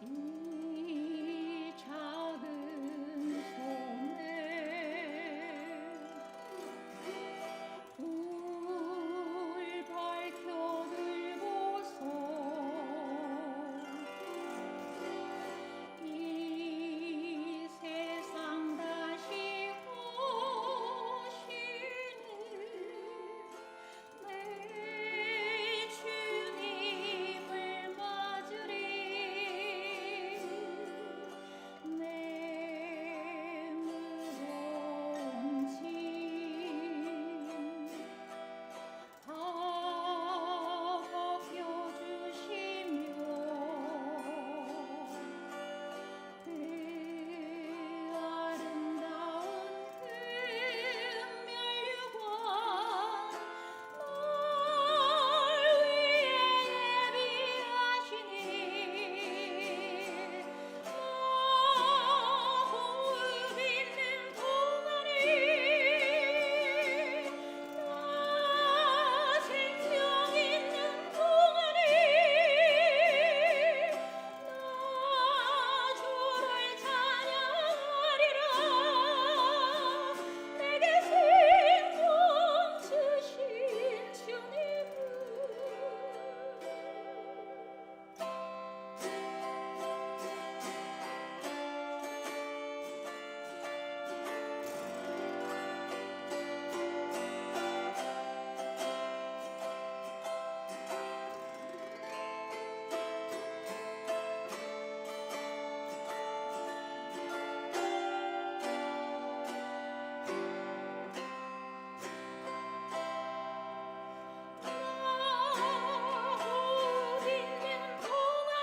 이 작은 손에 불 밝혀 들고서 이 세상 다시 오시는 내 주님을 맞으리. 내 무거운 짐 다 벗겨주시며 그 아름다운 금면류관 날 위해 예비하시니 나 호흡 있는 동안에 나 생명 있는 동안에 나 주를 찬양하리라. 내게 생명 주신 주님을 호흡 있는 동안에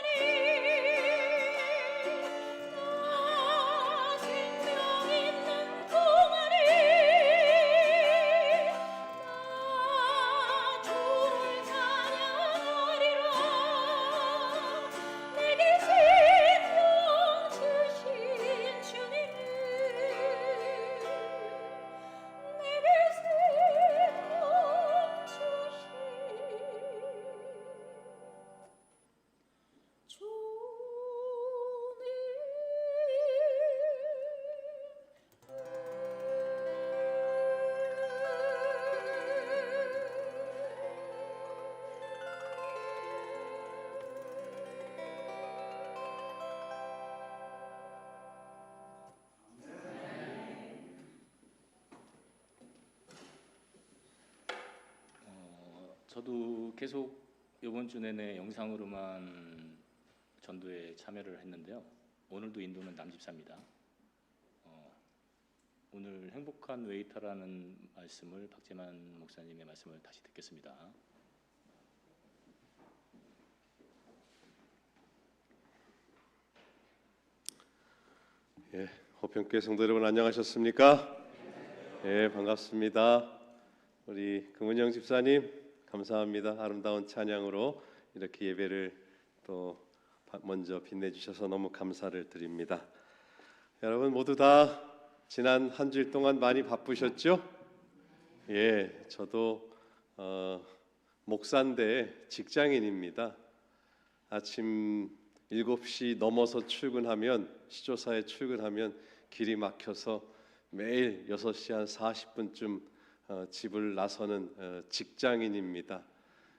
나 생명 있는 동안에 나 주를 찬양하리라. 내게 생명 주신 주님을 내게 생명 주신 저도 계속 이번 주 내내 영상으로만 전도에 참여를 했는데요. 오늘도 인도는 남집사입니다. 오늘 행복한 웨이터라는 말씀을 박재만 목사님의 말씀을 다시 듣겠습니다. 예, 호평교회 성도 여러분 안녕하셨습니까? 예, 반갑습니다. 우리 금은영 집사님 감사합니다. 아름다운 찬양으로 이렇게 예배를 또 먼저 빛내주셔서 너무 감사를 드립니다. 여러분 모두 다 지난 한 주일 동안 많이 바쁘셨죠? 예, 저도 목사인데 직장인입니다. 아침 7시 넘어서 출근하면 시조사에 출근하면 길이 막혀서 매일 6시 한 40분쯤 집을 나서는 직장인입니다.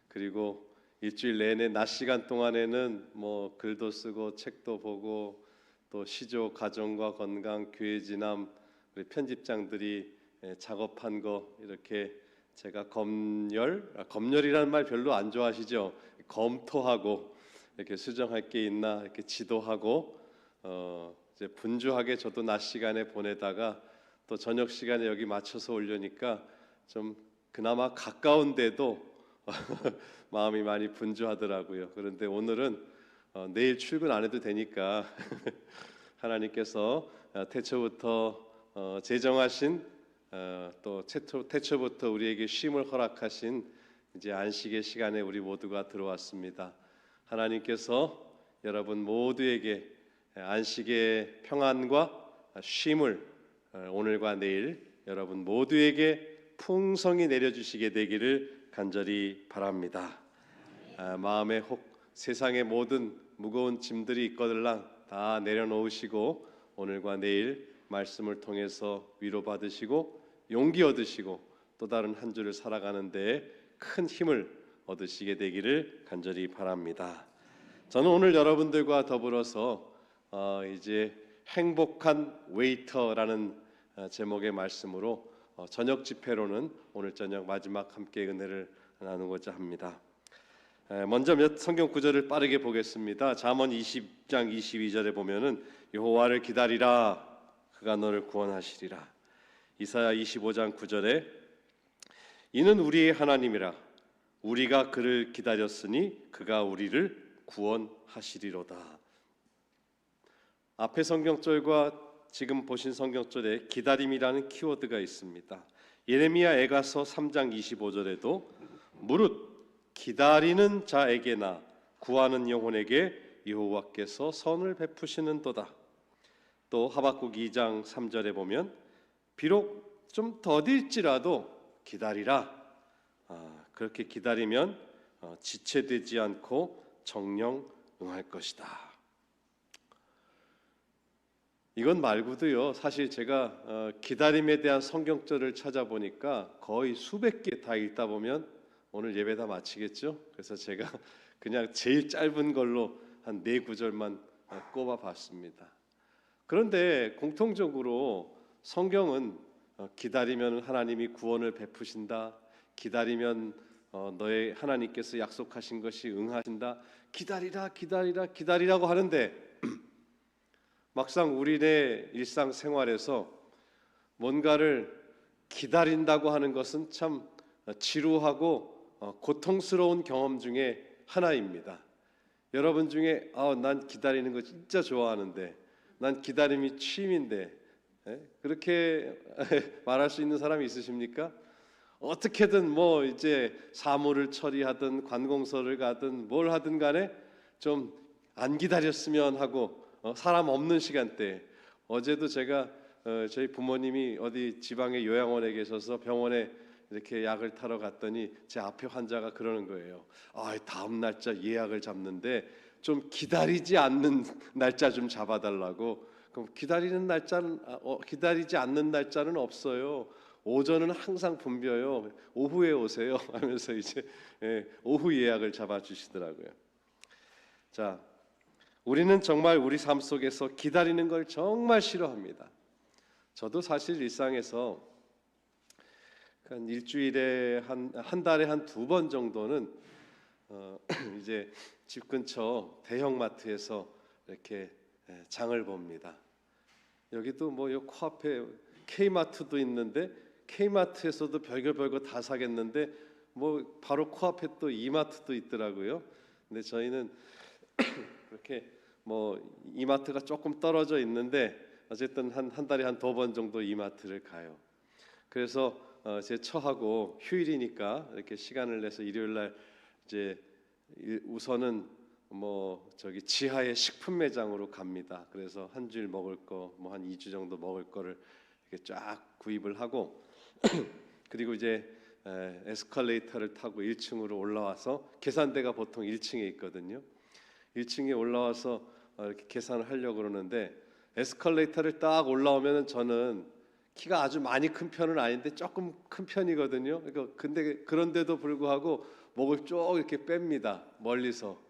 그리고 일주일 내내 낮 시간 동안에는 뭐 글도 쓰고 책도 보고 또 시조, 가정과 건강, 교회 진함, 우리 편집장들이 작업한 거 이렇게 제가 검열이라는 말 별로 안 좋아하시죠? 검토하고 이렇게 수정할 게 있나 이렇게 지도하고 이제 분주하게 저도 낮 시간에 보내다가 또 저녁 시간에 여기 맞춰서 오려니까 좀 그나마 가까운데도 마음이 많이 분주하더라고요. 그런데 오늘은 내일 출근 안 해도 되니까 하나님께서 태초부터 제정하신 또 태초부터 우리에게 쉼을 허락하신 이제 안식의 시간에 우리 모두가 들어왔습니다. 하나님께서 여러분 모두에게 안식의 평안과 쉼을 오늘과 내일 여러분 모두에게 풍성히 내려주시게 되기를 간절히 바랍니다. 마음에 혹 세상의 모든 무거운 짐들이 있거들랑 다 내려놓으시고 오늘과 내일 말씀을 통해서 위로받으시고 용기 얻으시고 또 다른 한 주를 살아가는 데에 큰 힘을 얻으시게 되기를 간절히 바랍니다. 저는 오늘 여러분들과 더불어서 이제 행복한 웨이터라는 제목의 말씀으로 저녁 집회로는 오늘 저녁 마지막 함께 은혜를 나누고자 합니다. 먼저 몇 성경 구절을 빠르게 보겠습니다. 잠언 20장 22절에 보면은 여호와를 기다리라 그가 너를 구원하시리라. 이사야 25장 9절에 이는 우리의 하나님이라 우리가 그를 기다렸으니 그가 우리를 구원하시리로다. 앞에 성경절과 지금 보신 성경절에 기다림이라는 키워드가 있습니다. 예레미야 애가서 3장 25절에도 무릇 기다리는 자에게나 구하는 영혼에게 여호와께서 선을 베푸시는도다. 또 하박국 2장 3절에 보면 비록 좀 더딜지라도 기다리라. 그렇게 기다리면 지체되지 않고 정령 응할 것이다. 이건 말고도요. 사실 제가 기다림에 대한 성경절을 찾아보니까 거의 수백 개 다 읽다 보면 오늘 예배 다 마치겠죠. 그래서 제가 그냥 제일 짧은 걸로 한 4구절만 꼽아봤습니다. 그런데 공통적으로 성경은 기다리면 하나님이 구원을 베푸신다. 기다리면 너의 하나님께서 약속하신 것이 응하신다. 기다리라 기다리라 기다리라고 하는데 막상 우리의 일상생활에서 뭔가를 기다린다고 하는 것은 참 지루하고 고통스러운 경험 중에 하나입니다. 여러분 중에 난 기다리는 거 진짜 좋아하는데 난 기다림이 취미인데 그렇게 말할 수 있는 사람이 있으십니까? 어떻게든 뭐 이제 사무를 처리하든 관공서를 가든 뭘 하든 간에 좀 안 기다렸으면 하고 사람 없는 시간대. 어제도 제가 저희 부모님이 어디 지방의 요양원에 계셔서 병원에 이렇게 약을 타러 갔더니 제 앞에 환자가 그러는 거예요. 다음 날짜 예약을 잡는데 좀 기다리지 않는 날짜 좀 잡아달라고. 그럼 기다리는 날짜는 기다리지 않는 날짜는 없어요. 오전은 항상 붐벼요. 오후에 오세요 하면서 이제 오후 예약을 잡아주시더라고요. 자, 우리는 정말 우리 삶 속에서 기다리는 걸 정말 싫어합니다. 저도 사실 일상에서 한 일주일에 한 달에 한 2번 정도는 이제 집 근처 대형마트에서 이렇게 장을 봅니다. 여기도 뭐 요 코앞에 K마트도 있는데 K마트에서도 별거 다 사겠는데 뭐 바로 코앞에 또 이마트도 있더라고요. 근데 저희는 그렇게 뭐 이마트가 조금 떨어져 있는데 어쨌든 한 달에 한 2번 정도 이마트를 가요. 그래서 제 처하고 휴일이니까 이렇게 시간을 내서 일요일 날 이제 우선은 뭐 저기 지하의 식품 매장으로 갑니다. 그래서 한 주일 먹을 거 뭐 한 2주 정도 먹을 거를 이렇게 쫙 구입을 하고 그리고 이제 에스컬레이터를 타고 1층으로 올라와서 계산대가 보통 1층에 있거든요. 1층에 올라와서 이렇게 계산을 하려고 그러는데 에스컬레이터를 딱 올라오면은 저는 키가 아주 많이 큰 편은 아닌데 조금 큰 편이거든요. 그러니까 근데 그런데도 불구하고 목을 쭉 이렇게 뺍니다. 멀리서.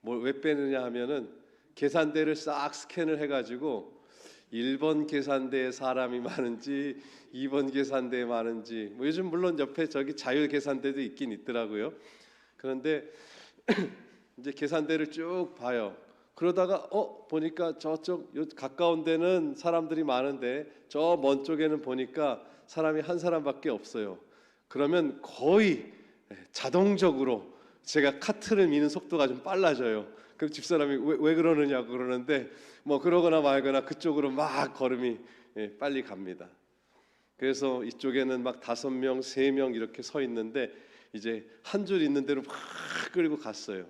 왜 빼느냐 하면은 계산대를 싹 스캔을 해가지고 1번 계산대에 사람이 많은지 2번 계산대에 많은지 뭐 요즘 물론 옆에 저기 자율 계산대도 있긴 있더라고요. 그런데 이제 계산대를 쭉 봐요. 그러다가 보니까 저쪽 가까운 데는 사람들이 많은데 저 먼 쪽에는 보니까 사람이 한 사람밖에 없어요. 그러면 거의 자동적으로 제가 카트를 미는 속도가 좀 빨라져요. 그럼 집사람이 왜 그러느냐고 그러는데 뭐 그러거나 말거나 그쪽으로 막 걸음이 빨리 갑니다. 그래서 이쪽에는 막 5명, 3명 이렇게 서 있는데 이제 한 줄 있는 대로 막 끌고 갔어요.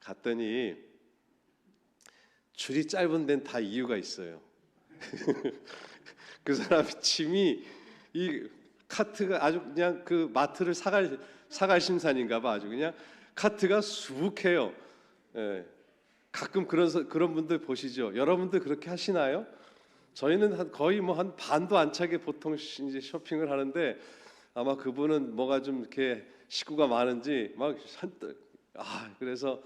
갔더니 줄이 짧은 데는 다 이유가 있어요. 그 사람이 짐이 이 카트가 아주 그냥 그 마트를 사갈 심산인가 봐. 아주 그냥 카트가 수북해요. 가끔 그런 분들 보시죠. 여러분들 그렇게 하시나요? 저희는 거의 뭐 한 반도 안 차게 보통 이제 쇼핑을 하는데 아마 그분은 뭐가 좀 이렇게 식구가 많은지 막 잔뜩 그래서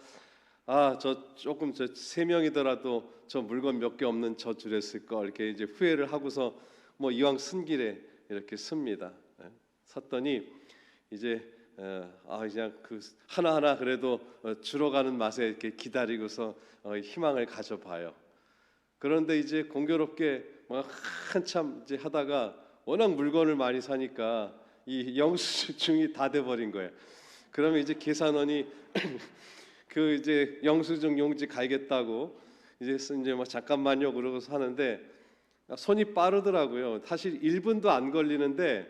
저 조금 저 세 명이더라도 저 물건 몇 개 없는 저 줄에 쓸 걸 이렇게 이제 후회를 하고서 뭐 이왕 쓴 길에 이렇게 씁니다. 샀더니 이제 그냥 그 하나하나 그래도 줄어가는 맛에 이렇게 기다리고서 희망을 가져봐요. 그런데 이제 공교롭게 막 한참 이제 하다가 워낙 물건을 많이 사니까 이 영수증이 다 돼버린 거예요. 그러면 이제 계산원이 그 이제 영수증 용지 갈겠다고 이제 뭐 잠깐만요 그러고서 하는데 손이 빠르더라고요. 사실 1분도 안 걸리는데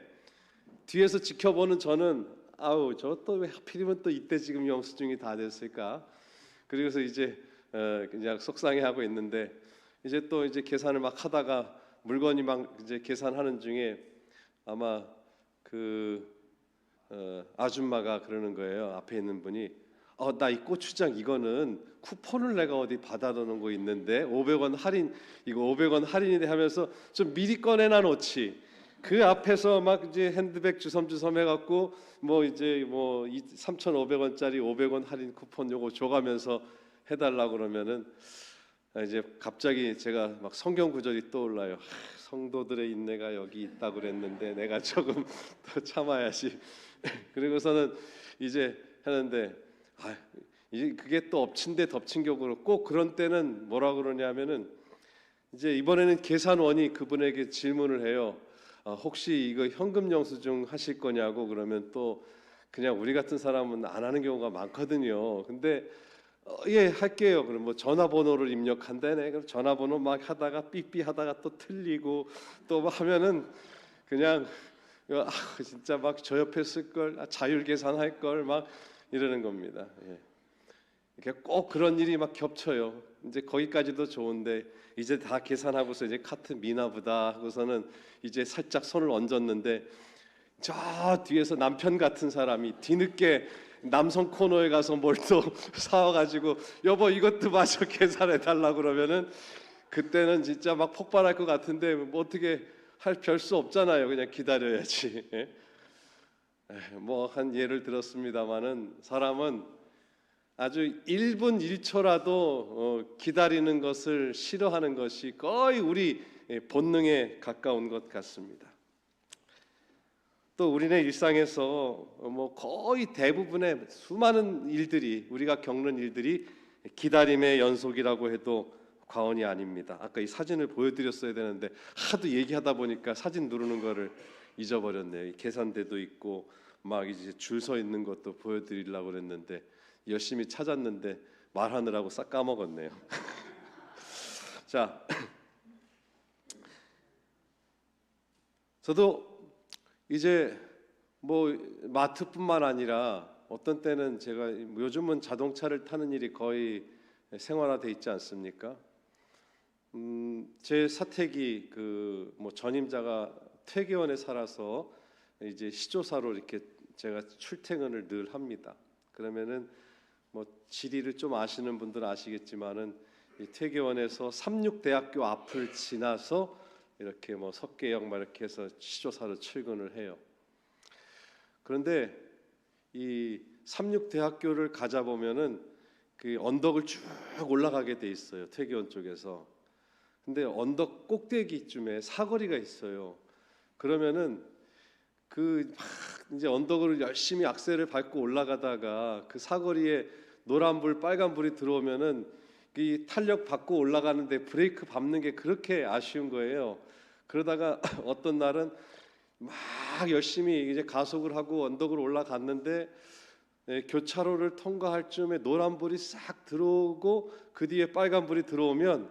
뒤에서 지켜보는 저는 저 또 왜 하필이면 또 이때 지금 영수증이 다 됐을까? 그래서 이제 그냥 속상해하고 있는데 이제 또 이제 계산을 막 하다가 물건이 막 이제 계산하는 중에 아마 그 아줌마가 그러는 거예요. 앞에 있는 분이 나 이 고추장 이거는 쿠폰을 내가 어디 받아놓은 거 있는데 500원 할인 이거 500원 할인이 하면서 좀 미리 꺼내놔 놓지. 그 앞에서 막 이제 핸드백 주섬주섬 해갖고 뭐 이제 뭐 3,500원짜리 500원 할인 쿠폰 요거 줘가면서 해달라고 그러면은 이제 갑자기 제가 막 성경 구절이 떠올라요. 성도들의 인내가 여기 있다고 그랬는데 내가 조금 더 참아야지. 그리고서는 이제 하는데 이제 그게 또 엎친 데 덮친 격으로 꼭 그런 때는 뭐라 그러냐면은 이제 이번에는 계산원이 그분에게 질문을 해요. 혹시 이거 현금 영수증 하실 거냐고. 그러면 또 그냥 우리 같은 사람은 안 하는 경우가 많거든요. 근데 예 할게요. 그럼 뭐 전화번호를 입력한다네. 그럼 전화번호 막 하다가 삐삐 하다가 또 틀리고 또 뭐 하면은 그냥 진짜 막 저 옆에 쓸 걸 자율 계산할 걸 막 이러는 겁니다. 예. 이렇게 꼭 그런 일이 막 겹쳐요. 이제 거기까지도 좋은데 이제 다 계산하고서 이제 카트 미나 보다 하고서는 이제 살짝 손을 얹었는데 저 뒤에서 남편 같은 사람이 뒤늦게 남성 코너에 가서 뭘 또 사와가지고 여보 이것도 마저 계산해 달라고 그러면은 그때는 진짜 막 폭발할 것 같은데 뭐 어떻게 할 별 수 없잖아요. 그냥 기다려야지. 뭐 한 예를 들었습니다마는 사람은 아주 1분 1초라도 기다리는 것을 싫어하는 것이 거의 우리 본능에 가까운 것 같습니다. 또 우리네 일상에서 뭐 거의 대부분의 수많은 일들이 우리가 겪는 일들이 기다림의 연속이라고 해도 과언이 아닙니다. 아까 이 사진을 보여드렸어야 되는데 하도 얘기하다 보니까 사진 누르는 거를 잊어버렸네요. 이 계산대도 있고 막 이제 줄 서 있는 것도 보여드리려고 그랬는데 열심히 찾았는데 말하느라고 싹 까먹었네요. 자, 저도 이제 뭐 마트뿐만 아니라 어떤 때는 제가 요즘은 자동차를 타는 일이 거의 생활화돼 있지 않습니까? 제 사택이 그 뭐 전임자가 퇴계원에 살아서 이제 시조사로 이렇게 제가 출퇴근을 늘 합니다. 그러면은 뭐 지리를 좀 아시는 분들은 아시겠지만은 이 퇴계원에서 삼육대학교 앞을 지나서 이렇게 뭐 석계역 막 이렇게 해서 시조사로 출근을 해요. 그런데 이 삼육대학교를 가자 보면은 그 언덕을 쭉 올라가게 돼 있어요. 퇴계원 쪽에서. 근데 언덕 꼭대기쯤에 사거리가 있어요. 그러면은 그 막 이제 언덕을 열심히 악셀을 밟고 올라가다가 그 사거리에 노란불, 빨간불이 들어오면은 이 탄력 받고 올라가는데 브레이크 밟는 게 그렇게 아쉬운 거예요. 그러다가 어떤 날은 막 열심히 이제 가속을 하고 언덕을 올라갔는데 교차로를 통과할 즈음에 노란불이 싹 들어오고 그 뒤에 빨간불이 들어오면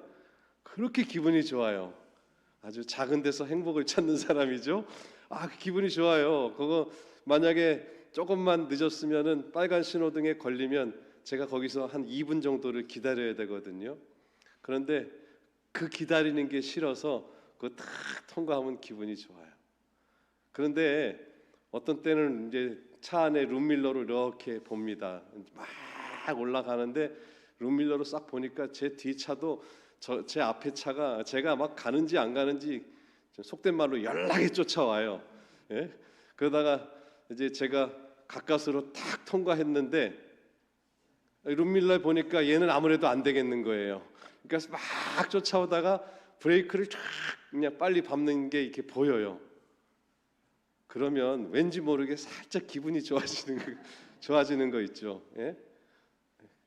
그렇게 기분이 좋아요. 아주 작은 데서 행복을 찾는 사람이죠. 그 기분이 좋아요. 그거 만약에 조금만 늦었으면은 빨간 신호등에 걸리면 제가 거기서 한 2분 정도를 기다려야 되거든요. 그런데 그 기다리는 게 싫어서 그거 딱 통과하면 기분이 좋아요. 그런데 어떤 때는 이제 차 안에 룸밀러를 이렇게 봅니다. 막 올라가는데 룸밀러로 싹 보니까 제 뒤차도 제 앞에 차가 제가 막 가는지 안 가는지 속된 말로 연락이 쫓아와요. 예? 그러다가 이제 제가 가까스로 탁 통과했는데 룸밀러에 보니까 얘는 아무래도 안 되겠는 거예요. 그러니까 막 쫓아오다가 브레이크를 쫙 그냥 빨리 밟는 게 이렇게 보여요. 그러면 왠지 모르게 살짝 기분이 좋아지는 거 있죠. 예?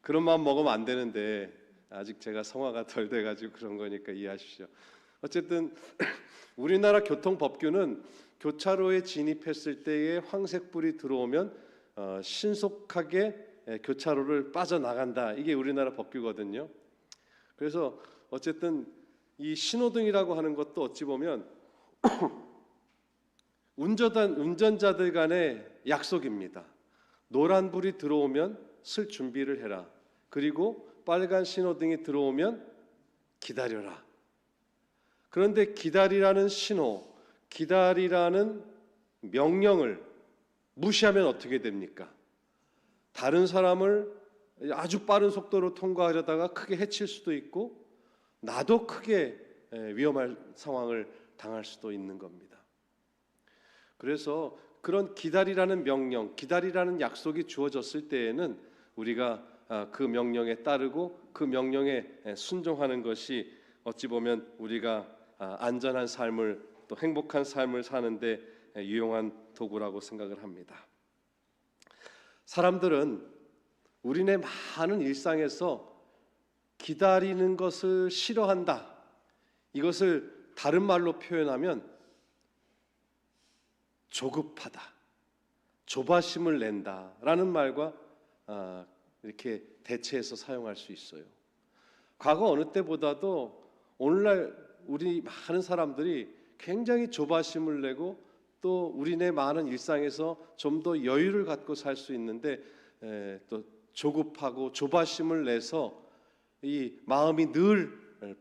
그런 마음 먹으면 안 되는데 아직 제가 성화가 덜 돼가지고 그런 거니까 이해하십시오. 어쨌든 우리나라 교통법규는 교차로에 진입했을 때에 황색불이 들어오면 신속하게 교차로를 빠져나간다. 이게 우리나라 법규거든요. 그래서 어쨌든 이 신호등이라고 하는 것도 어찌 보면 운전자들 간의 약속입니다. 노란불이 들어오면 쓸 준비를 해라. 그리고 빨간 신호등이 들어오면 기다려라. 그런데 기다리라는 신호, 기다리라는 명령을 무시하면 어떻게 됩니까? 다른 사람을 아주 빠른 속도로 통과하려다가 크게 해칠 수도 있고 나도 크게 위험할 상황을 당할 수도 있는 겁니다. 그래서 그런 기다리라는 명령, 기다리라는 약속이 주어졌을 때에는 우리가 그 명령에 따르고 그 명령에 순종하는 것이 어찌 보면 우리가 안전한 삶을 또 행복한 삶을 사는데 유용한 도구라고 생각을 합니다. 사람들은 우리네 많은 일상에서 기다리는 것을 싫어한다. 이것을 다른 말로 표현하면 조급하다, 조바심을 낸다라는 말과 이렇게 대체해서 사용할 수 있어요. 과거 어느 때보다도 오늘날 우리 많은 사람들이 굉장히 조바심을 내고 또 우리네 많은 일상에서 좀 더 여유를 갖고 살 수 있는데 또 조급하고 조바심을 내서 이 마음이 늘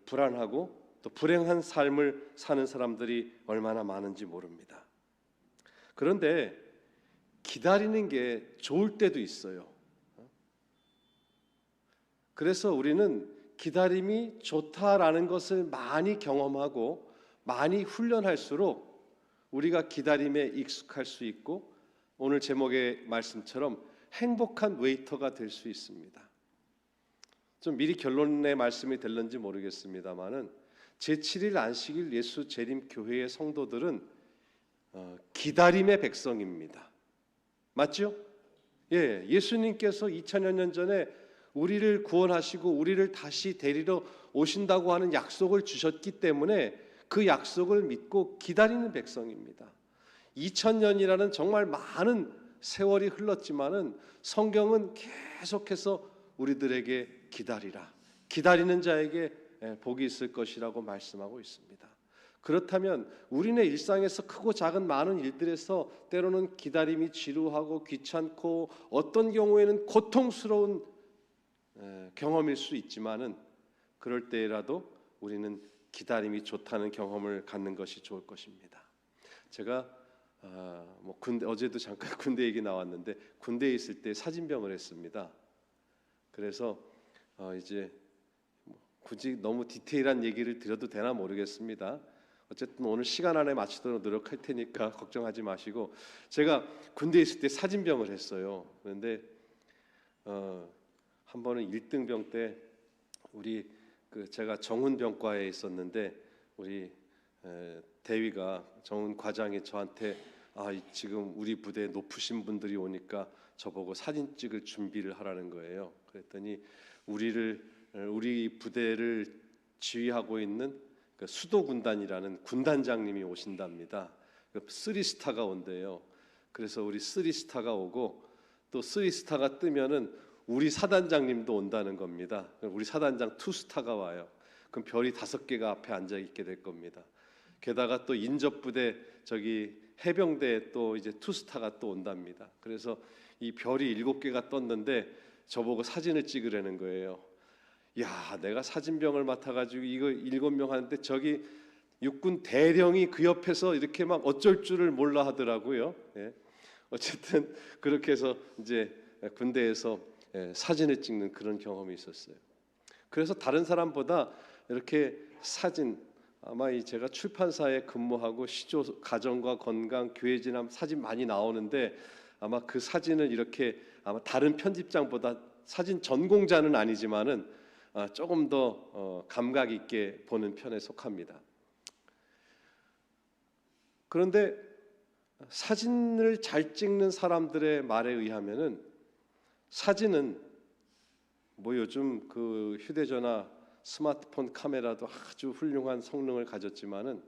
불안하고 또 불행한 삶을 사는 사람들이 얼마나 많은지 모릅니다. 그런데 기다리는 게 좋을 때도 있어요. 그래서 우리는 기다림이 좋다라는 것을 많이 경험하고 많이 훈련할수록 우리가 기다림에 익숙할 수 있고 오늘 제목의 말씀처럼 행복한 웨이터가 될 수 있습니다. 좀 미리 결론의 말씀이 될는지 모르겠습니다만은 제7일 안식일 예수 재림 교회의 성도들은 기다림의 백성입니다. 맞죠? 예, 예수님께서 2000여 년 전에 우리를 구원하시고 우리를 다시 데리러 오신다고 하는 약속을 주셨기 때문에 그 약속을 믿고 기다리는 백성입니다. 2000년이라는 정말 많은 세월이 흘렀지만은 성경은 계속해서 우리들에게 기다리라. 기다리는 자에게 복이 있을 것이라고 말씀하고 있습니다. 그렇다면 우리네 일상에서 크고 작은 많은 일들에서 때로는 기다림이 지루하고 귀찮고 어떤 경우에는 고통스러운 경험일 수 있지만은 그럴 때라도 우리는 기다림이 좋다는 경험을 갖는 것이 좋을 것입니다. 제가 어제도 잠깐 군대 얘기 나왔는데 군대에 있을 때 사진병을 했습니다. 그래서 이제 굳이 너무 디테일한 얘기를 드려도 되나 모르겠습니다. 어쨌든 오늘 시간 안에 마치도록 노력할 테니까 걱정하지 마시고 제가 군대에 있을 때 사진병을 했어요. 그런데 한 번은 1등병 때 우리 제가 정훈병과에 있었는데 우리 대위가 정훈 과장이 저한테 지금 우리 부대에 높으신 분들이 오니까 저보고 사진 찍을 준비를 하라는 거예요. 그랬더니 우리 부대를 지휘하고 있는 그 수도군단이라는 군단장님이 오신답니다. 3스타가 온대요. 그래서 우리 3스타가 오고 또 3스타가 뜨면은 우리 사단장님도 온다는 겁니다. 우리 사단장 2스타가 와요. 그럼 별이 5개가 앞에 앉아 있게 될 겁니다. 게다가 또 인접부대 해병대에 또 이제 2스타가 또 온답니다. 그래서 이 별이 7개가 떴는데 저보고 사진을 찍으라는 거예요. 야, 내가 사진병을 맡아가지고 이거 7명 하는데 저기 육군 대령이 그 옆에서 이렇게 막 어쩔 줄을 몰라 하더라고요. 예. 어쨌든 그렇게 해서 이제 군대에서 사진을 찍는 그런 경험이 있었어요. 그래서 다른 사람보다 이렇게 사진, 아마 제가 출판사에 근무하고 시조, 가정과 건강, 교회 진학 사진 많이 나오는데 아마 그 사진을 이렇게 아마 다른 편집장보다 사진 전공자는 아니지만은 조금 더 감각 있게 보는 편에 속합니다. 그런데 사진을 잘 찍는 사람들의 말에 의하면은 사진은 뭐 요즘 그 휴대전화, 스마트폰 카메라도 아주 훌륭한 성능을 가졌지만은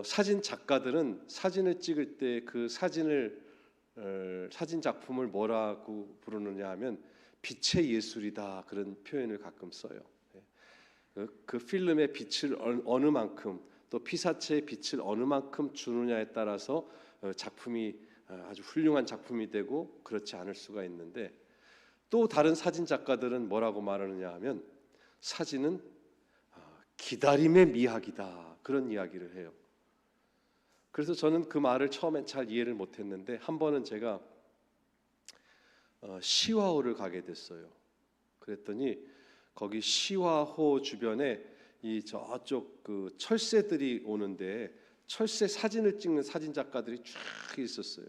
사진 작가들은 사진을 찍을 때 그 사진 작품을 뭐라고 부르느냐 하면 빛의 예술이다, 그런 표현을 가끔 써요. 그 필름의 빛을 어느 만큼, 또 피사체의 빛을 어느 만큼 주느냐에 따라서 작품이 아주 훌륭한 작품이 되고 그렇지 않을 수가 있는데, 또 다른 사진 작가들은 뭐라고 말하느냐 하면 사진은 기다림의 미학이다, 그런 이야기를 해요. 그래서 저는 그 말을 처음엔 잘 이해를 못했는데 한 번은 제가 시화호를 가게 됐어요. 그랬더니 거기 시화호 주변에 이 저쪽 그 철새들이 오는데 철새 사진을 찍는 사진 작가들이 쫙 있었어요.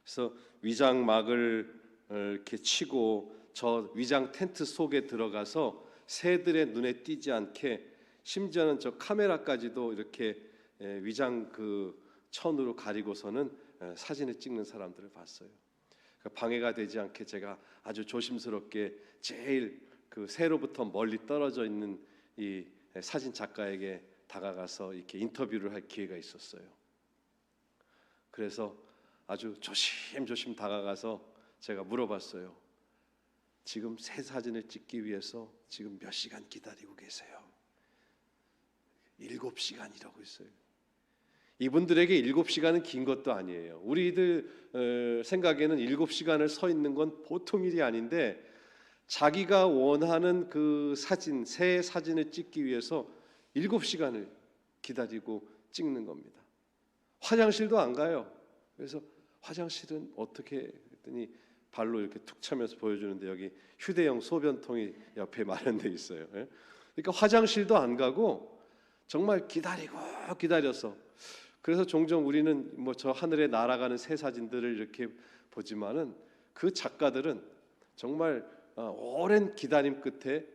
그래서 위장막을 이렇게 치고 저 위장 텐트 속에 들어가서 새들의 눈에 띄지 않게, 심지어는 저 카메라까지도 이렇게 위장 그 천으로 가리고서는 사진을 찍는 사람들을 봤어요. 방해가 되지 않게 제가 아주 조심스럽게 제일 그 새로부터 멀리 떨어져 있는 이 사진 작가에게 다가가서 이렇게 인터뷰를 할 기회가 있었어요. 그래서 아주 조심조심 다가가서 제가 물어봤어요. 지금 새 사진을 찍기 위해서 지금 몇 시간 기다리고 계세요? 7시간이라고 했어요. 이분들에게 7시간은 긴 것도 아니에요. 우리들 생각에는 7시간을 서 있는 건 보통 일이 아닌데, 자기가 원하는 그 사진, 새 사진을 찍기 위해서 7시간을 기다리고 찍는 겁니다. 화장실도 안 가요. 그래서 화장실은 어떻게 했더니 발로 이렇게 툭 차면서 보여주는데 여기 휴대용 소변통이 옆에 마련돼 있어요. 그러니까 화장실도 안 가고 정말 기다려서, 그래서 종종 우리는 뭐 저 하늘에 날아가는 새 사진들을 이렇게 보지만은 그 작가들은 정말 오랜 기다림 끝에,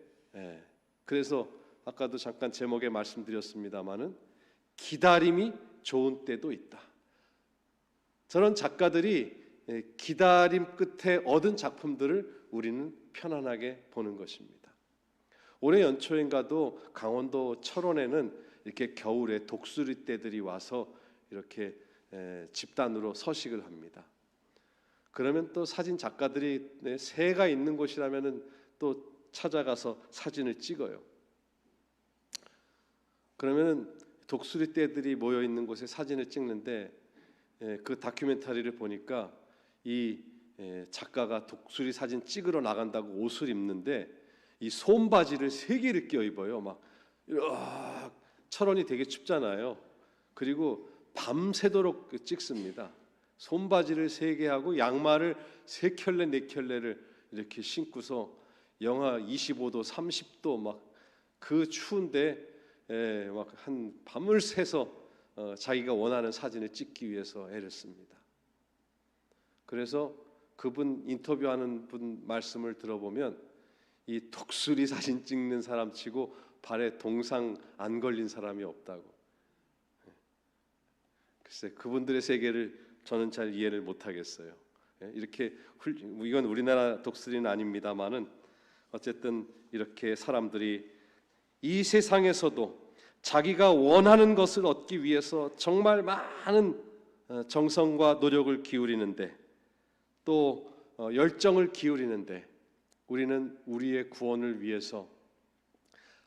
그래서 아까도 잠깐 제목에 말씀드렸습니다마는 기다림이 좋은 때도 있다. 저런 작가들이 기다림 끝에 얻은 작품들을 우리는 편안하게 보는 것입니다. 올해 연초인가도 강원도 철원에는 이렇게 겨울에 독수리 떼들이 와서 이렇게 집단으로 서식을 합니다. 그러면 또 사진 작가들이 새가 있는 곳이라면은 또 찾아가서 사진을 찍어요. 그러면은 독수리 떼들이 모여 있는 곳에 사진을 찍는데, 그 다큐멘터리를 보니까 이 작가가 독수리 사진 찍으러 나간다고 옷을 입는데 이 솜바지를 3개를 껴 입어요. 막 철원이 되게 춥잖아요. 그리고 밤새도록 찍습니다. 솜바지를 3개 하고 양말을 3켤레 4켤레를 이렇게 신고서 영하 25도 30도 막 그 추운데 막 한 밤을 새서 자기가 원하는 사진을 찍기 위해서 애를 씁니다. 그래서 그분 인터뷰하는 분 말씀을 들어보면 이 독수리 사진 찍는 사람 치고 발에 동상 안 걸린 사람이 없다고. 글쎄 그분들의 세계를 저는 잘 이해를 못하겠어요. 이렇게 이건 우리나라 독수리는 아닙니다만은 어쨌든 이렇게 사람들이 이 세상에서도 자기가 원하는 것을 얻기 위해서 정말 많은 정성과 노력을 기울이는데, 또 열정을 기울이는데, 우리는 우리의 구원을 위해서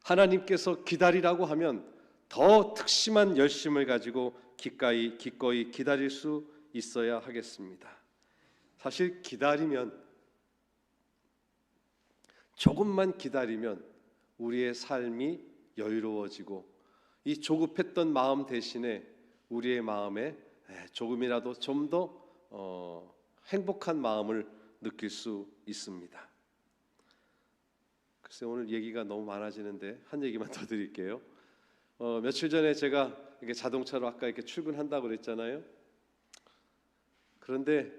하나님께서 기다리라고 하면 더 특심한 열심을 가지고 기꺼이 기다릴 수 있어야 하겠습니다. 사실 기다리면, 조금만 기다리면 우리의 삶이 여유로워지고 이 조급했던 마음 대신에 우리의 마음에 조금이라도 좀 더 행복한 마음을 느낄 수 있습니다. 글쎄 오늘 얘기가 너무 많아지는데 한 얘기만 더 드릴게요. 며칠 전에 제가 이렇게 자동차로 아까 이렇게 출근한다고 그랬잖아요. 그런데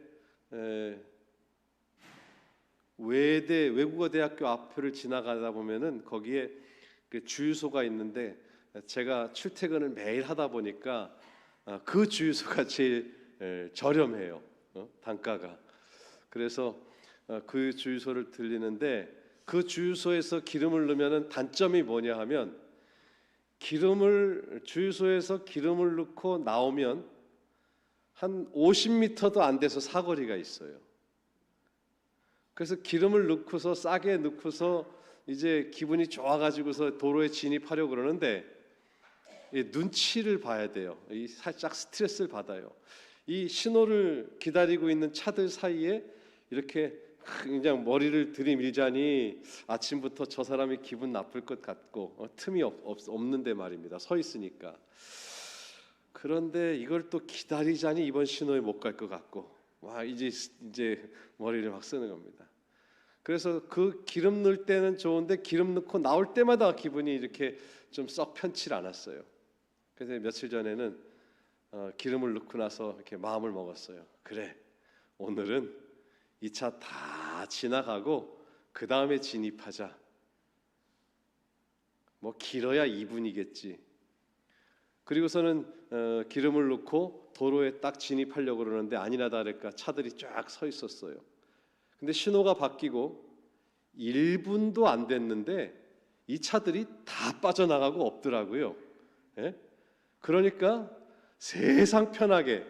외국어대학교 앞을 지나가다 보면은 거기에 그 주유소가 있는데 제가 출퇴근을 매일 하다 보니까 그 주유소가 제일 저렴해요. 단가가. 그래서 그 주유소를 들리는데 그 주유소에서 기름을 넣으면은 단점이 뭐냐 하면 주유소에서 기름을 넣고 나오면 한 50m도 안 돼서 사거리가 있어요. 그래서 기름을 넣고서 싸게 넣고서 이제 기분이 좋아가지고서 도로에 진입하려고 그러는데 눈치를 봐야 돼요. 살짝 스트레스를 받아요. 이 신호를 기다리고 있는 차들 사이에 이렇게 그냥 머리를 들이밀자니 아침부터 저 사람이 기분 나쁠 것 같고 틈이 없는데 말입니다. 서 있으니까. 그런데 이걸 또 기다리자니 이번 신호에 못 갈 것 같고 와 이제 머리를 막 쓰는 겁니다. 그래서 그 기름 넣을 때는 좋은데 기름 넣고 나올 때마다 기분이 이렇게 좀 썩 편치 않았어요. 그래서 며칠 전에는 기름을 넣고 나서 이렇게 마음을 먹었어요. 그래, 오늘은 이 차 다 지나가고 그 다음에 진입하자. 뭐 길어야 2분이겠지. 그리고서는 기름을 넣고 도로에 딱 진입하려고 그러는데 아니나 다를까 차들이 쫙 서 있었어요. 근데 신호가 바뀌고 1분도 안 됐는데 이 차들이 다 빠져나가고 없더라고요. 예? 그러니까 세상 편하게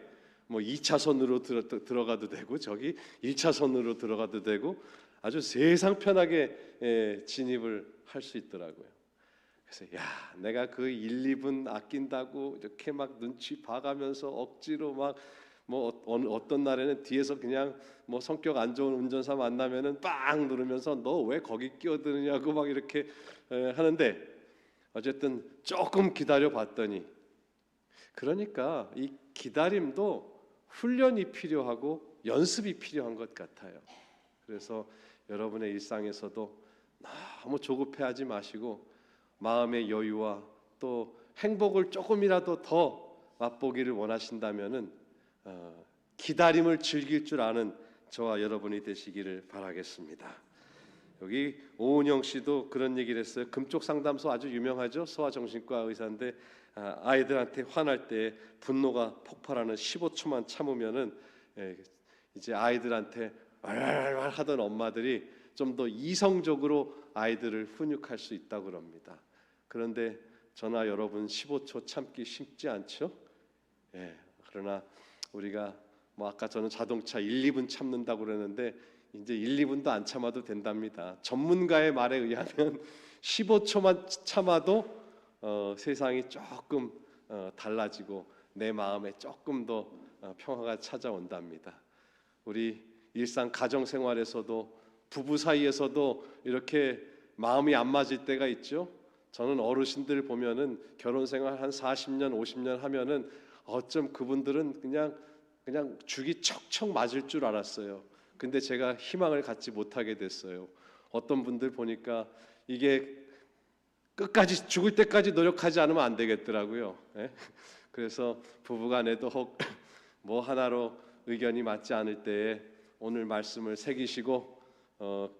뭐 2차선으로 들어가도 되고 저기 1차선으로 들어가도 되고 아주 세상 편하게 진입을 할 수 있더라고요. 그래서 야, 내가 그 1, 2분 아낀다고 이렇게 막 눈치 봐가면서 억지로 막 뭐 어떤 날에는 뒤에서 그냥 뭐 성격 안 좋은 운전사 만나면은 빵 누르면서 너 왜 거기 끼어드느냐고 막 이렇게 하는데 어쨌든 조금 기다려 봤더니 그러니까 이 기다림도 훈련이 필요하고 연습이 필요한 것 같아요. 그래서 여러분의 일상에서도 너무 조급해하지 마시고 마음의 여유와 또 행복을 조금이라도 더 맛보기를 원하신다면은 기다림을 즐길 줄 아는 저와 여러분이 되시기를 바라겠습니다. 여기 오은영 씨도 그런 얘기를 했어요. 금쪽 상담소 아주 유명하죠. 소아정신과 의사인데 아이들한테 화날 때 분노가 폭발하는 15초만 참으면은 이제 아이들한테 왈왈왈 하던 엄마들이 좀 더 이성적으로 아이들을 훈육할 수 있다고 그럽니다. 그런데 저나 여러분 15초 참기 쉽지 않죠? 그러나 우리가 뭐 아까 저는 자동차 1, 2분 참는다고 그러는데 이제 1, 2분도 안 참아도 된답니다. 전문가의 말에 의하면 15초만 참아도 세상이 조금 달라지고 내 마음에 조금 더 평화가 찾아온답니다. 우리 일상 가정 생활에서도 부부 사이에서도 이렇게 마음이 안 맞을 때가 있죠. 저는 어르신들 보면은 결혼 생활 한 40년, 50년 하면은 어쩜 그분들은 그냥 죽이 척척 맞을 줄 알았어요. 근데 제가 희망을 갖지 못하게 됐어요. 어떤 분들 보니까 이게 끝까지 죽을 때까지 노력하지 않으면 안 되겠더라고요. 그래서 부부간에도 혹 뭐 하나로 의견이 맞지 않을 때에 오늘 말씀을 새기시고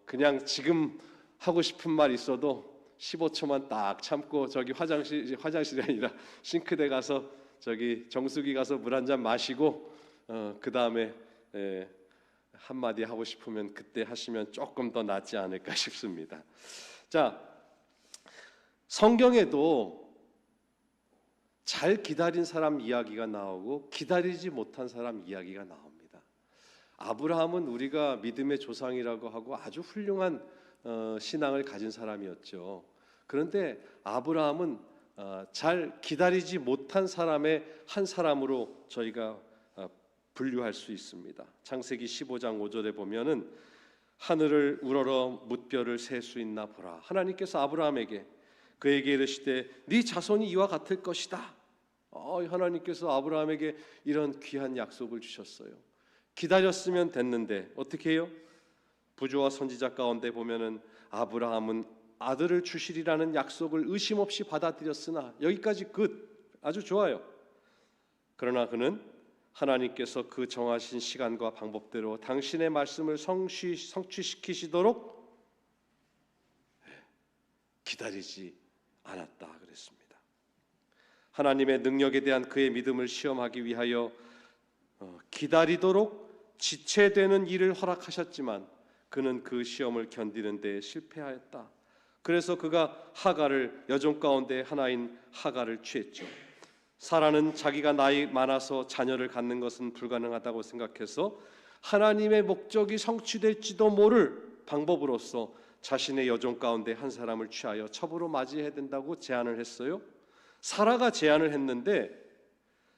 그냥 지금 하고 싶은 말 있어도 15초만 딱 참고 저기 화장실이 아니라 싱크대 가서 저기 정수기 가서 물 한 잔 마시고 그 다음에 한마디 하고 싶으면 그때 하시면 조금 더 낫지 않을까 싶습니다. 자, 성경에도 잘 기다린 사람 이야기가 나오고 기다리지 못한 사람 이야기가 나옵니다. 아브라함은 우리가 믿음의 조상이라고 하고 아주 훌륭한 신앙을 가진 사람이었죠. 그런데 아브라함은 잘 기다리지 못한 사람의 한 사람으로 저희가 분류할 수 있습니다. 창세기 15장 5절에 보면은 하늘을 우러러 뭇별을 셀 수 있나 보라. 하나님께서 아브라함에게 그에게 이르시되 네 자손이 이와 같을 것이다. 하나님께서 아브라함에게 이런 귀한 약속을 주셨어요. 기다렸으면 됐는데 어떻게 해요? 부조와 선지자 가운데 보면은 아브라함은 아들을 주시리라는 약속을 의심 없이 받아들였으나 여기까지 아주 좋아요. 그러나 그는 하나님께서 그 정하신 시간과 방법대로 당신의 말씀을 성취시키시도록 기다리지 않았다 그랬습니다. 하나님의 능력에 대한 그의 믿음을 시험하기 위하여 기다리도록 지체되는 일을 허락하셨지만 그는 그 시험을 견디는 데 실패하였다. 그래서 그가 하갈을, 여종 가운데 하나인 하갈을 취했죠. 사라는 자기가 나이 많아서 자녀를 갖는 것은 불가능하다고 생각해서 하나님의 목적이 성취될지도 모를 방법으로서 자신의 여종 가운데 한 사람을 취하여 첩으로 맞이해야 된다고 제안을 했어요. 사라가 제안을 했는데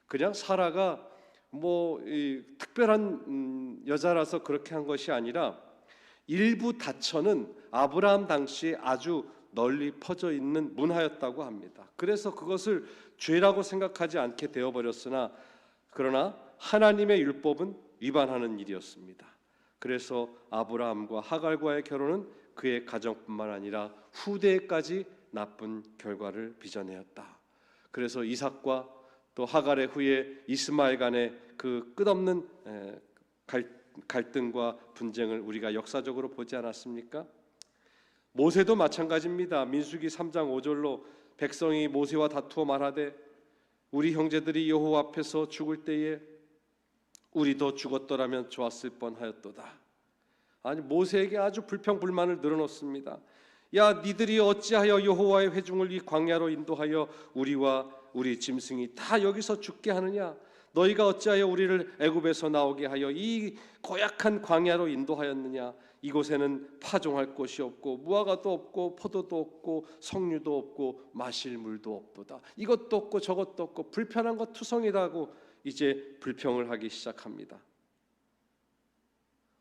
그냥 사라가 특별한 여자라서 그렇게 한 것이 아니라 일부 다처는 아브라함 당시에 아주 널리 퍼져 있는 문화였다고 합니다. 그래서 그것을 죄라고 생각하지 않게 되어버렸으나 그러나 하나님의 율법은 위반하는 일이었습니다. 그래서 아브라함과 하갈과의 결혼은 그의 가정뿐만 아니라 후대에까지 나쁜 결과를 빚어내었다. 그래서 이삭과 또 하갈의 후에 이스마엘 간의 그 끝없는 갈등과 분쟁을 우리가 역사적으로 보지 않았습니까? 모세도 마찬가지입니다. 민수기 3장 5절로 백성이 모세와 다투어 말하되 우리 형제들이 여호와 앞에서 죽을 때에 우리도 죽었더라면 좋았을 뻔하였도다. 아니 모세에게 아주 불평불만을 늘어놓습니다. 야 니들이 어찌하여 여호와의 회중을 이 광야로 인도하여 우리와 우리 짐승이 다 여기서 죽게 하느냐? 너희가 어찌하여 우리를 애굽에서 나오게 하여 이 고약한 광야로 인도하였느냐? 이곳에는 파종할 곳이 없고 무화과도 없고 포도도 없고 석류도 없고 마실 물도 없도다. 이것도 없고 저것도 없고 불편한 것 투성이라고 이제 불평을 하기 시작합니다.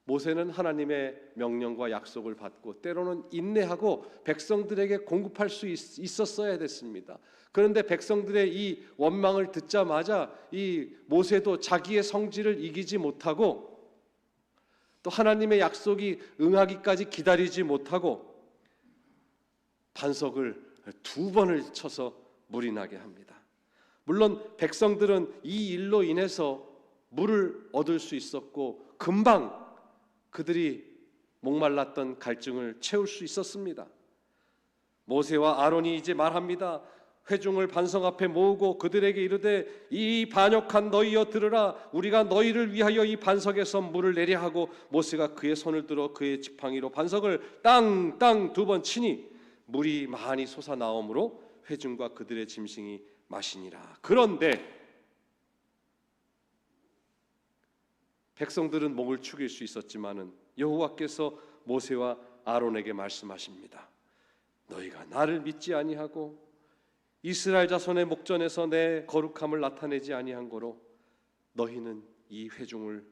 모세는 하나님의 명령과 약속을 받고 때로는 인내하고 백성들에게 공급할 수 있었어야 됐습니다. 그런데 백성들의 이 원망을 듣자마자 이 모세도 자기의 성질을 이기지 못하고 또 하나님의 약속이 응하기까지 기다리지 못하고 반석을 2번을 쳐서 물이 나게 합니다. 물론 백성들은 이 일로 인해서 물을 얻을 수 있었고 금방 그들이 목말랐던 갈증을 채울 수 있었습니다. 모세와 아론이 이제 말합니다. 회중을 반석 앞에 모으고 그들에게 이르되 이 반역한 너희여 들으라. 우리가 너희를 위하여 이 반석에서 물을 내려 하고 모세가 그의 손을 들어 그의 지팡이로 반석을 땅 2번 치니 물이 많이 솟아나오므로 회중과 그들의 짐승이 마시니라. 그런데 백성들은 목을 축일 수 있었지만은 여호와께서 모세와 아론에게 말씀하십니다. 너희가 나를 믿지 아니하고 이스라엘 자손의 목전에서 내 거룩함을 나타내지 아니한 거로 너희는 이 회중을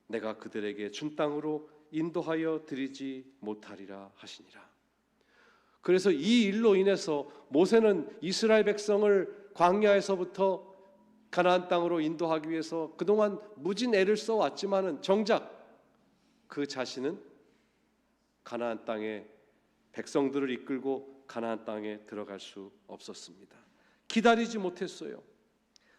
내가 그들에게 준 땅으로 인도하여 드리지 못하리라 하시니라. 그래서 이 일로 인해서 모세는 이스라엘 백성을 광야에서부터 가나안 땅으로 인도하기 위해서 그동안 무진 애를 써왔지만은 정작 그 자신은 가나안 땅에 백성들을 이끌고 가나안 땅에 들어갈 수 없었습니다. 기다리지 못했어요.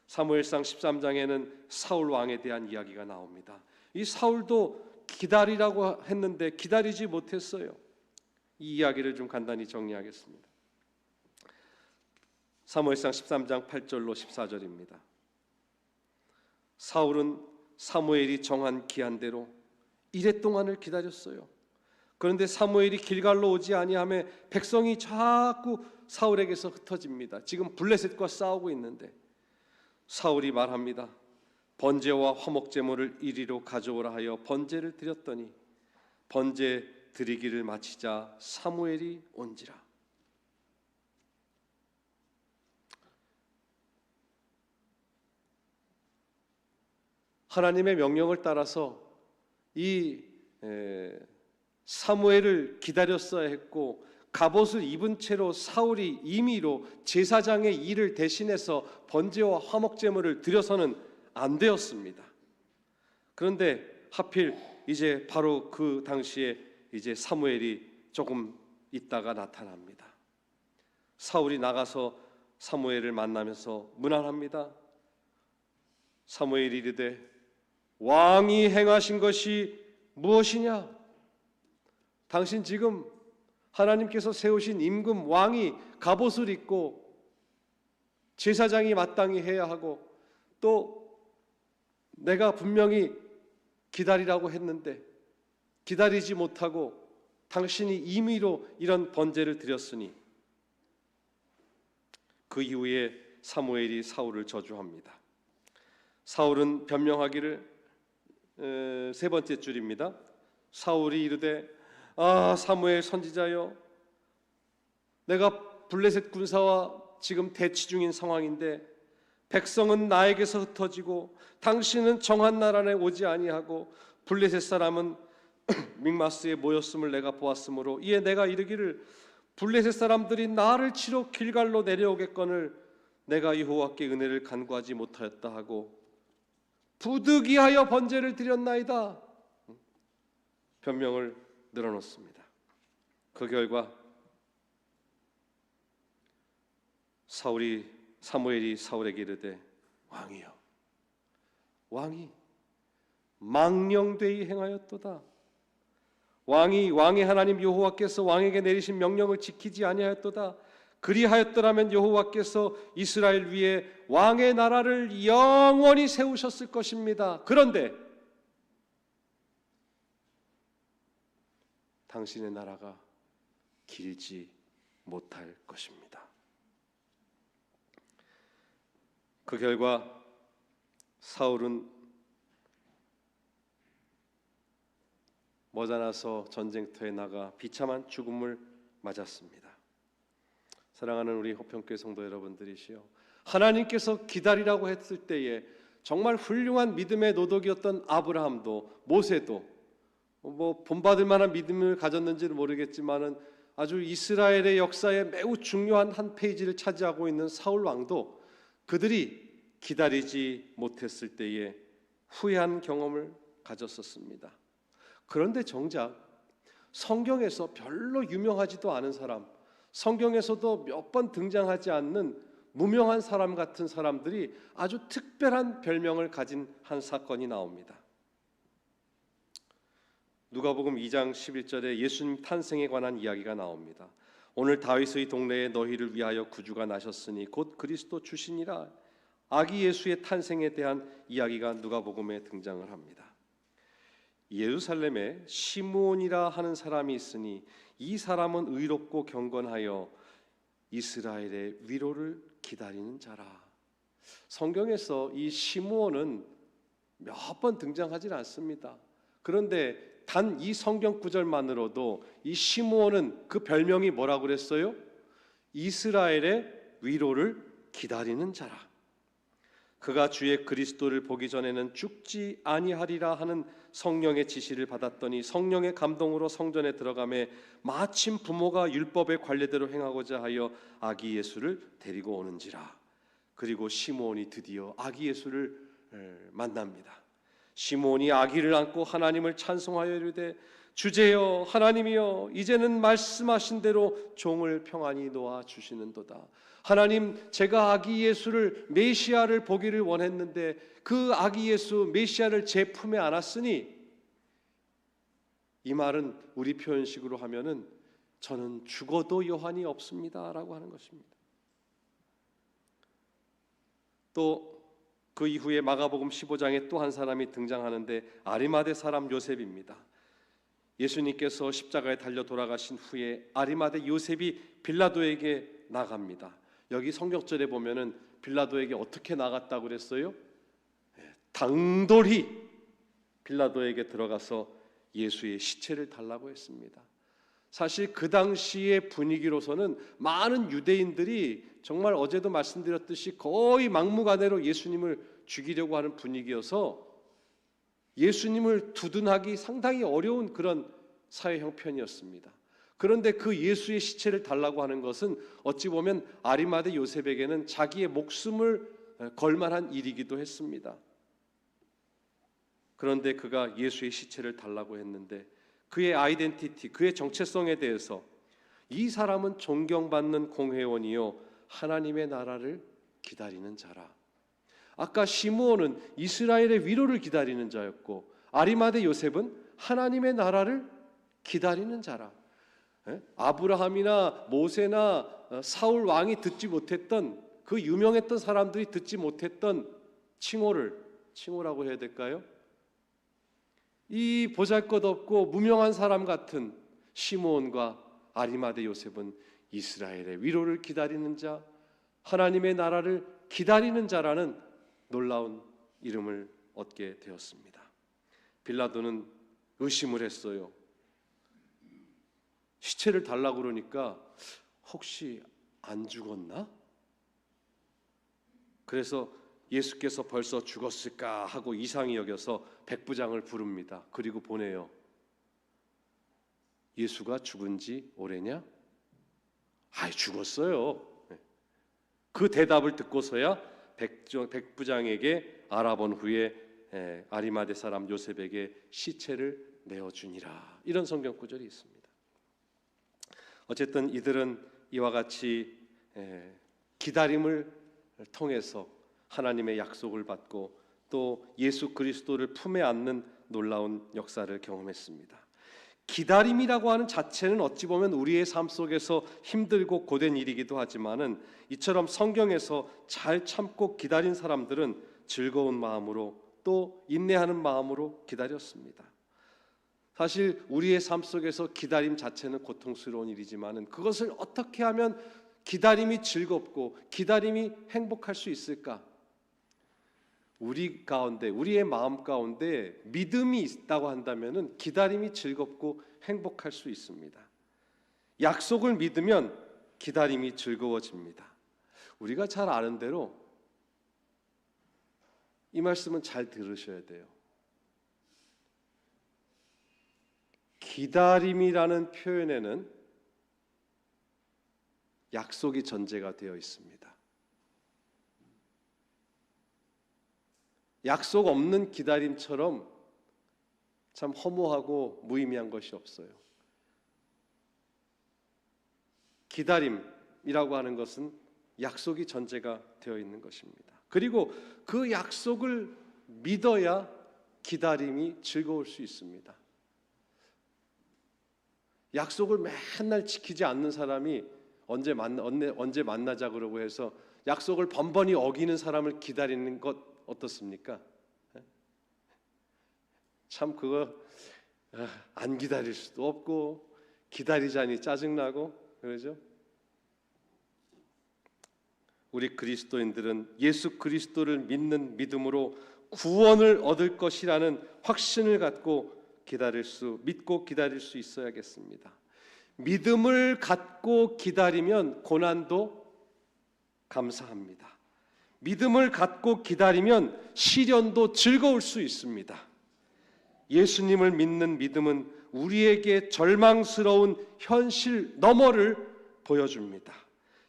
사무엘상 13장에는 사울 왕에 대한 이야기가 나옵니다. 이 사울도 기다리라고 했는데 기다리지 못했어요. 이 이야기를 좀 간단히 정리하겠습니다. 사무엘상 13장 8절로 14절입니다. 사울은 사무엘이 정한 기한대로 이레 동안을 기다렸어요. 그런데 사무엘이 길갈로 오지 아니하며 백성이 자꾸 사울에게서 흩어집니다. 지금 블레셋과 싸우고 있는데 사울이 말합니다. 번제와 화목제물을 이리로 가져오라 하여 번제를 드렸더니 번제 드리기를 마치자 사무엘이 온지라. 하나님의 명령을 따라서 이 사무엘을 기다렸어야 했고 갑옷을 입은 채로 사울이 임의로 제사장의 일을 대신해서 번제와 화목제물을 드려서는 안 되었습니다. 그런데 하필 이제 바로 그 당시에 이제 사무엘이 조금 있다가 나타납니다. 사울이 나가서 사무엘을 만나면서 문안합니다. 사무엘이 이르되 왕이 행하신 것이 무엇이냐? 당신 지금 하나님께서 세우신 임금 왕이 갑옷을 입고 제사장이 마땅히 해야 하고 또 내가 분명히 기다리라고 했는데 기다리지 못하고 당신이 임의로 이런 번제를 드렸으니. 그 이후에 사무엘이 사울을 저주합니다. 사울은 변명하기를 세 번째 줄입니다. 사울이 이르되 사무엘 선지자여, 내가 블레셋 군사와 지금 대치 중인 상황인데 백성은 나에게서 흩어지고 당신은 정한 날 안에 오지 아니하고 블레셋 사람은 믹마스에 모였음을 내가 보았으므로 이에 내가 이르기를 블레셋 사람들이 나를 치러 길갈로 내려오겠거늘 내가 여호와께 은혜를 간구하지 못하였다 하고 부득이하여 번제를 드렸나이다. 변명을 늘어놓습니다. 그 결과 사무엘이 사울에게 이르되 왕이여, 왕이 망령되이 행하였도다. 왕의 하나님 여호와께서 왕에게 내리신 명령을 지키지 아니하였도다. 그리하였더라면 여호와께서 이스라엘 위에 왕의 나라를 영원히 세우셨을 것입니다. 그런데 당신의 나라가 길지 못할 것입니다. 그 결과 사울은 머지않아서 전쟁터에 나가 비참한 죽음을 맞았습니다. 사랑하는 우리 호평교회 성도 여러분들이시여, 하나님께서 기다리라고 했을 때에 정말 훌륭한 믿음의 노독이었던 아브라함도 모세도 본받을 만한 믿음을 가졌는지는 모르겠지만은 아주 이스라엘의 역사에 매우 중요한 한 페이지를 차지하고 있는 사울 왕도 그들이 기다리지 못했을 때에 후회한 경험을 가졌었습니다. 그런데 정작 성경에서 별로 유명하지도 않은 사람, 성경에서도 몇 번 등장하지 않는 무명한 사람 같은 사람들이 아주 특별한 별명을 가진 한 사건이 나옵니다. 누가복음 2장 11절에 예수님 탄생에 관한 이야기가 나옵니다. 오늘 다윗의 동네에 너희를 위하여 구주가 나셨으니 곧 그리스도 주시니라. 아기 예수의 탄생에 대한 이야기가 누가복음에 등장을 합니다. 예루살렘에 시므온이라 하는 사람이 있으니 이 사람은 의롭고 경건하여 이스라엘의 위로를 기다리는 자라. 성경에서 이 시므온은 몇 번 등장하지 않습니다. 그런데 단 이 성경 구절만으로도 이 시므온은 그 별명이 뭐라고 그랬어요? 이스라엘의 위로를 기다리는 자라. 그가 주의 그리스도를 보기 전에는 죽지 아니하리라 하는 성령의 지시를 받았더니 성령의 감동으로 성전에 들어가매 마침 부모가 율법의 관례대로 행하고자 하여 아기 예수를 데리고 오는지라. 그리고 시므온이 드디어 아기 예수를 만납니다. 시므온이 아기를 안고 하나님을 찬송하여 이르되 주제여 하나님이여 이제는 말씀하신 대로 종을 평안히 놓아 주시는도다. 하나님, 제가 아기 예수를 메시아를 보기를 원했는데 그 아기 예수 메시아를 제 품에 안았으니, 이 말은 우리 표현식으로 하면은 저는 죽어도 여한이 없습니다라고 하는 것입니다. 또 그 이후에 마가복음 15장에 또 한 사람이 등장하는데 아리마대 사람 요셉입니다. 예수님께서 십자가에 달려 돌아가신 후에 아리마대 요셉이 빌라도에게 나갑니다. 여기 성경절에 보면은 빌라도에게 어떻게 나갔다고 그랬어요? 당돌히 빌라도에게 들어가서 예수의 시체를 달라고 했습니다. 사실 그 당시의 분위기로서는 많은 유대인들이 정말 어제도 말씀드렸듯이 거의 막무가내로 예수님을 죽이려고 하는 분위기여서 예수님을 두둔하기 상당히 어려운 그런 사회 형편이었습니다. 그런데 그 예수의 시체를 달라고 하는 것은 어찌 보면 아리마대 요셉에게는 자기의 목숨을 걸 만한 일이기도 했습니다. 그런데 그가 예수의 시체를 달라고 했는데 그의 아이덴티티, 그의 정체성에 대해서 이 사람은 존경받는 공회원이요 하나님의 나라를 기다리는 자라. 아까 시므온은 이스라엘의 위로를 기다리는 자였고 아리마대 요셉은 하나님의 나라를 기다리는 자라. 아브라함이나 모세나 사울 왕이 듣지 못했던 그 유명했던 사람들이 듣지 못했던 칭호라고 해야 될까요? 이 보잘것없고 무명한 사람 같은 시므온과 아리마대 요셉은 이스라엘의 위로를 기다리는 자, 하나님의 나라를 기다리는 자라는 놀라운 이름을 얻게 되었습니다. 빌라도는 의심을 했어요. 시체를 달라고 그러니까 혹시 안 죽었나? 그래서 예수께서 벌써 죽었을까 하고 이상히 여겨서 백부장을 부릅니다. 그리고 보내요. 예수가 죽은 지 오래냐? 죽었어요. 그 대답을 듣고서야 백부장에게 알아본 후에 아리마대 사람 요셉에게 시체를 내어주니라. 이런 성경 구절이 있습니다. 어쨌든 이들은 이와 같이 기다림을 통해서 하나님의 약속을 받고 또 예수 그리스도를 품에 안는 놀라운 역사를 경험했습니다. 기다림이라고 하는 자체는 어찌 보면 우리의 삶 속에서 힘들고 고된 일이기도 하지만은 이처럼 성경에서 잘 참고 기다린 사람들은 즐거운 마음으로 또 인내하는 마음으로 기다렸습니다. 사실 우리의 삶 속에서 기다림 자체는 고통스러운 일이지만은 그것을 어떻게 하면 기다림이 즐겁고 기다림이 행복할 수 있을까? 우리 가운데, 우리의 마음 가운데 믿음이 있다고 한다면은 기다림이 즐겁고 행복할 수 있습니다. 약속을 믿으면 기다림이 즐거워집니다. 우리가 잘 아는 대로 이 말씀은 잘 들으셔야 돼요. 기다림이라는 표현에는 약속이 전제가 되어 있습니다. 약속 없는 기다림처럼 참 허무하고 무의미한 것이 없어요. 기다림이라고 하는 것은 약속이 전제가 되어 있는 것입니다. 그리고 그 약속을 믿어야 기다림이 즐거울 수 있습니다. 약속을 맨날 지키지 않는 사람이 언제 만나자 그러고 해서 약속을 번번이 어기는 사람을 기다리는 것 어떻습니까? 참 그거 안 기다릴 수도 없고 기다리자니 짜증나고 그러죠. 우리 그리스도인들은 예수 그리스도를 믿는 믿음으로 구원을 얻을 것이라는 확신을 갖고 믿고 기다릴 수 있어야겠습니다. 믿음을 갖고 기다리면 고난도 감사합니다. 믿음을 갖고 기다리면 시련도 즐거울 수 있습니다. 예수님을 믿는 믿음은 우리에게 절망스러운 현실 너머를 보여줍니다.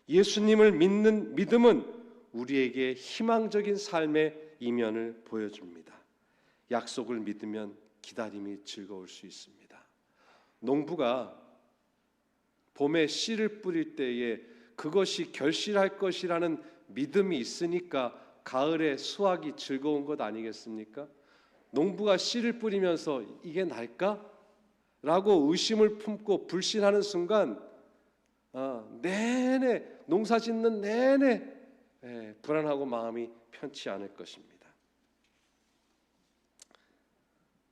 예수님을 믿는 믿음은 우리에게 희망적인 삶의 이면을 보여줍니다. 약속을 믿으면 기다림이 즐거울 수 있습니다. 농부가 봄에 씨를 뿌릴 때에 그것이 결실할 것이라는 믿음이 있으니까 가을에 수확이 즐거운 것 아니겠습니까? 농부가 씨를 뿌리면서 이게 날까? 라고 의심을 품고 불신하는 순간 내내 농사 짓는 내내 불안하고 마음이 편치 않을 것입니다.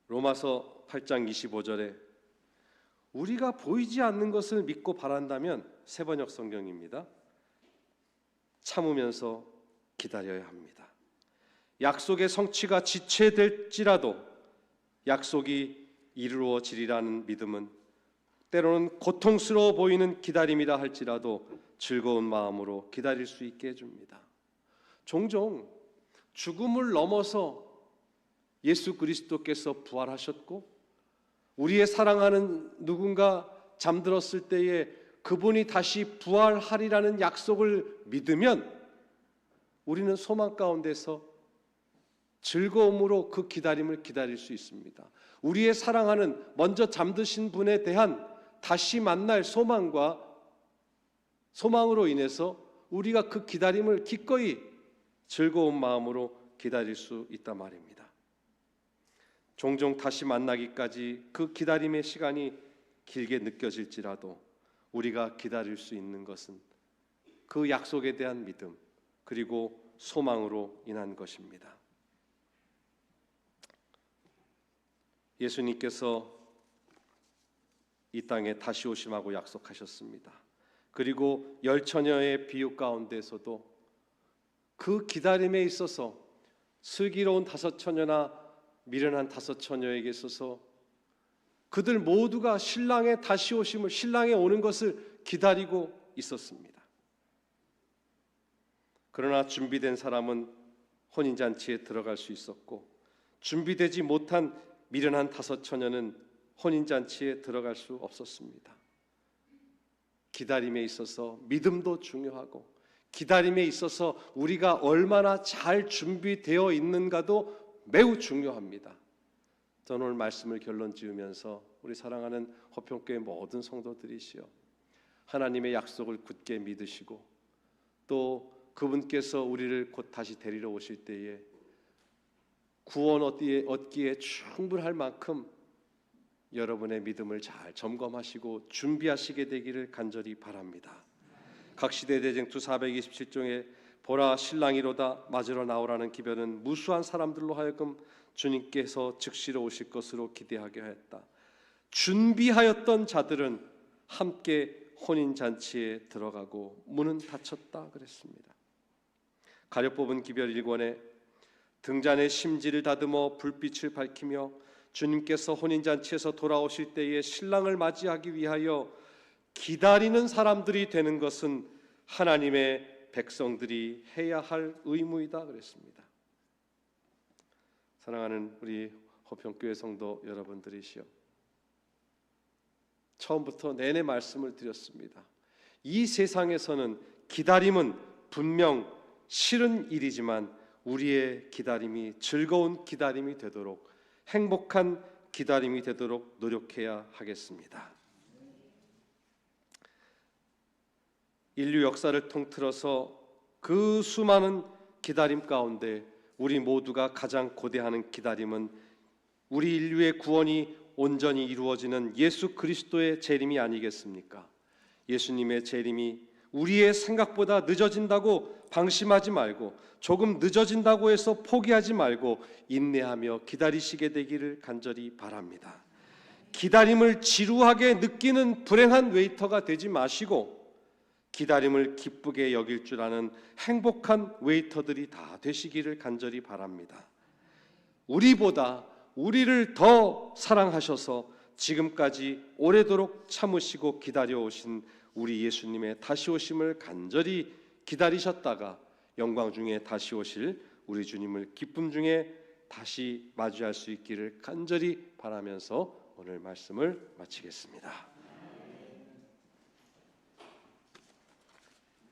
로마서 8장 25절에 우리가 보이지 않는 것을 믿고 바란다면 세번역 성경입니다. 참으면서 기다려야 합니다. 약속의 성취가 지체될지라도 약속이 이루어지리라는 믿음은 때로는 고통스러워 보이는 기다림이라 할지라도 즐거운 마음으로 기다릴 수 있게 해줍니다. 종종 죽음을 넘어서 예수 그리스도께서 부활하셨고 우리의 사랑하는 누군가 잠들었을 때에 그분이 다시 부활하리라는 약속을 믿으면 우리는 소망 가운데서 즐거움으로 그 기다림을 기다릴 수 있습니다. 우리의 사랑하는 먼저 잠드신 분에 대한 다시 만날 소망으로 인해서 우리가 그 기다림을 기꺼이 즐거운 마음으로 기다릴 수 있단 말입니다. 종종 다시 만나기까지 그 기다림의 시간이 길게 느껴질지라도 우리가 기다릴 수 있는 것은 그 약속에 대한 믿음 그리고 소망으로 인한 것입니다. 예수님께서 이 땅에 다시 오심하고 약속하셨습니다. 그리고 열처녀의 비유 가운데서도 그 기다림에 있어서 슬기로운 5처녀나 미련한 5처녀에게 있어서 그들 모두가 신랑의 다시 오심을, 신랑의 오는 것을 기다리고 있었습니다. 그러나 준비된 사람은 혼인잔치에 들어갈 수 있었고, 준비되지 못한 미련한 5처녀는 혼인잔치에 들어갈 수 없었습니다. 기다림에 있어서 믿음도 중요하고, 기다림에 있어서 우리가 얼마나 잘 준비되어 있는가도 매우 중요합니다. 저는 오늘 말씀을 결론 지으면서 우리 사랑하는 허평교회 모든 성도들이시여, 하나님의 약속을 굳게 믿으시고 또 그분께서 우리를 곧 다시 데리러 오실 때에 구원 얻기에 충분할 만큼 여러분의 믿음을 잘 점검하시고 준비하시게 되기를 간절히 바랍니다. 각시대 대쟁투 427종에 보라 신랑이로다 맞으러 나오라는 기별은 무수한 사람들로 하여금 주님께서 즉시로 오실 것으로 기대하게 하였다. 준비하였던 자들은 함께 혼인잔치에 들어가고 문은 닫혔다 그랬습니다. 가려 뽑은 기별 1권에 등잔의 심지를 다듬어 불빛을 밝히며 주님께서 혼인잔치에서 돌아오실 때에 신랑을 맞이하기 위하여 기다리는 사람들이 되는 것은 하나님의 백성들이 해야 할 의무이다 그랬습니다. 사랑하는 우리 호평교회 성도 여러분들이시여, 처음부터 내내 말씀을 드렸습니다. 이 세상에서는 기다림은 분명 싫은 일이지만 우리의 기다림이 즐거운 기다림이 되도록, 행복한 기다림이 되도록 노력해야 하겠습니다. 인류 역사를 통틀어서 그 수많은 기다림 가운데 우리 모두가 가장 고대하는 기다림은 우리 인류의 구원이 온전히 이루어지는 예수 그리스도의 재림이 아니겠습니까? 예수님의 재림이 우리의 생각보다 늦어진다고 방심하지 말고, 조금 늦어진다고 해서 포기하지 말고 인내하며 기다리시게 되기를 간절히 바랍니다. 기다림을 지루하게 느끼는 불행한 웨이터가 되지 마시고 기다림을 기쁘게 여길 줄 아는 행복한 웨이터들이 다 되시기를 간절히 바랍니다. 우리보다 우리를 더 사랑하셔서 지금까지 오래도록 참으시고 기다려오신 우리 예수님의 다시 오심을 간절히 기다리셨다가 영광 중에 다시 오실 우리 주님을 기쁨 중에 다시 맞이할 수 있기를 간절히 바라면서 오늘 말씀을 마치겠습니다.